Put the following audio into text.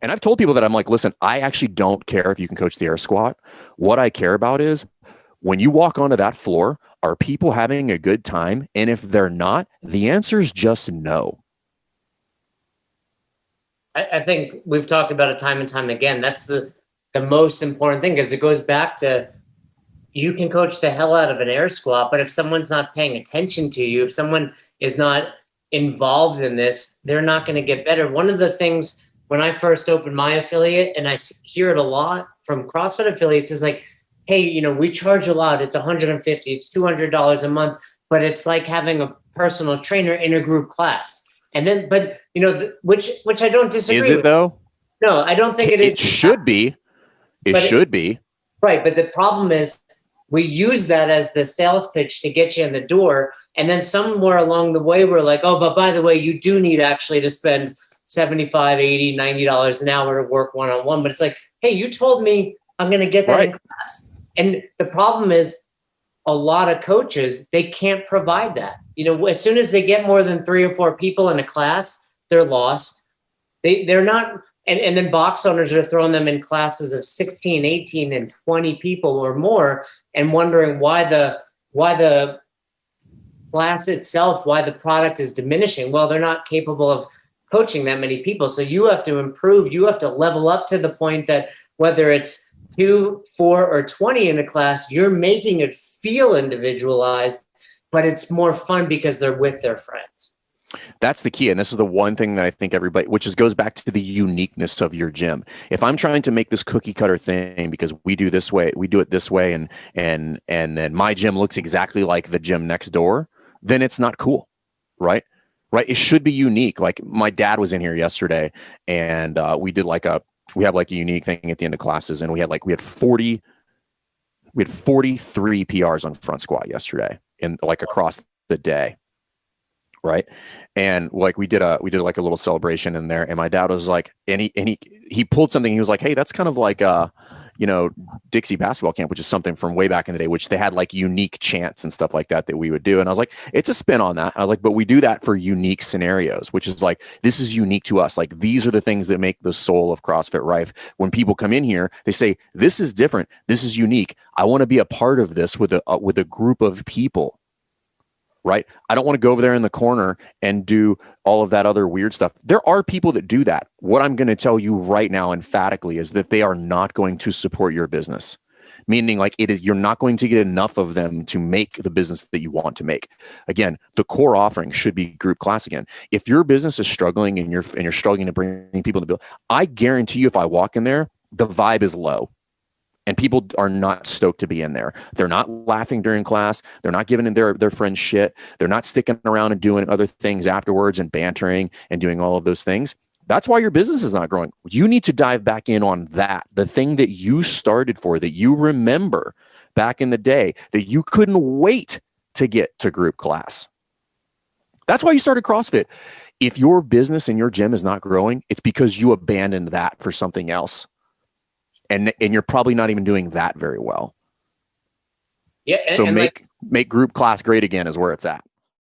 And I've told people that I'm like, listen, I actually don't care if you can coach the air squat. What I care about is when you walk onto that floor, are people having a good time? And if they're not, the answer is just no. I think we've talked about it time and time again. That's the most important thing, because it goes back to, you can coach the hell out of an air squat, but if someone's not paying attention to you, if someone is not involved in this, they're not going to get better. One of the things when I first opened my affiliate, and I hear it a lot from CrossFit affiliates, is like, hey, we charge a lot. It's $150, it's $200 a month, but it's like having a personal trainer in a group class. And then, but which I don't disagree Is it with. though? No, I don't think it is. It should be. It But should be. Right. But the problem is we use that as the sales pitch to get you in the door. And then somewhere along the way, we're like, oh, but by the way, you do need actually to spend $75, $80, $90 an hour to work one-on-one. But it's like, hey, you told me I'm going to get that in class. And the problem is a lot of coaches, they can't provide that. As soon as they get more than 3 or 4 people in a class, they're lost. They're not. And then box owners are throwing them in classes of 16, 18, and 20 people or more, and wondering why the class itself, why the product is diminishing. Well, they're not capable of coaching that many people. So you have to improve. You have to level up to the point that whether it's 2, 4, or 20 in a class, you're making it feel individualized, but it's more fun because they're with their friends. That's the key. And this is the one thing that I think everybody, which goes back to the uniqueness of your gym. If I'm trying to make this cookie cutter thing because we do this way, we do it this way, and then my gym looks exactly like the gym next door, then it's not cool. Right. Right. It should be unique. Like my dad was in here yesterday, and we have like a unique thing at the end of classes. And we had 43 PRs on front squat yesterday across the day. Right. And we did like a little celebration in there, and my dad was like, and he pulled something. He was like, hey, that's kind of like Dixie basketball camp, which is something from way back in the day, which they had like unique chants and stuff like that we would do. And I was like, it's a spin on that. And I was like, but we do that for unique scenarios, which is like, this is unique to us. Like, these are the things that make the soul of CrossFit Rife. When people come in here, they say, this is different. This is unique. I want to be a part of this with a group of people. Right. I don't want to go over there in the corner and do all of that other weird stuff. There are people that do that. What I'm going to tell you right now emphatically is that they are not going to support your business. Meaning, like, you're not going to get enough of them to make the business that you want to make. Again, the core offering should be group class again. If your business is struggling and you're struggling to bring people in the building, I guarantee you, if I walk in there, the vibe is low. And people are not stoked to be in there. They're not laughing during class. They're not giving their friends shit. They're not sticking around and doing other things afterwards and bantering and doing all of those things. That's why your business is not growing. You need to dive back in on that. The thing that you started for, that you remember back in the day, that you couldn't wait to get to group class. That's why you started CrossFit. If your business and your gym is not growing, it's because you abandoned that for something else. And you're probably not even doing that very well. Yeah. So make group class great again is where it's at.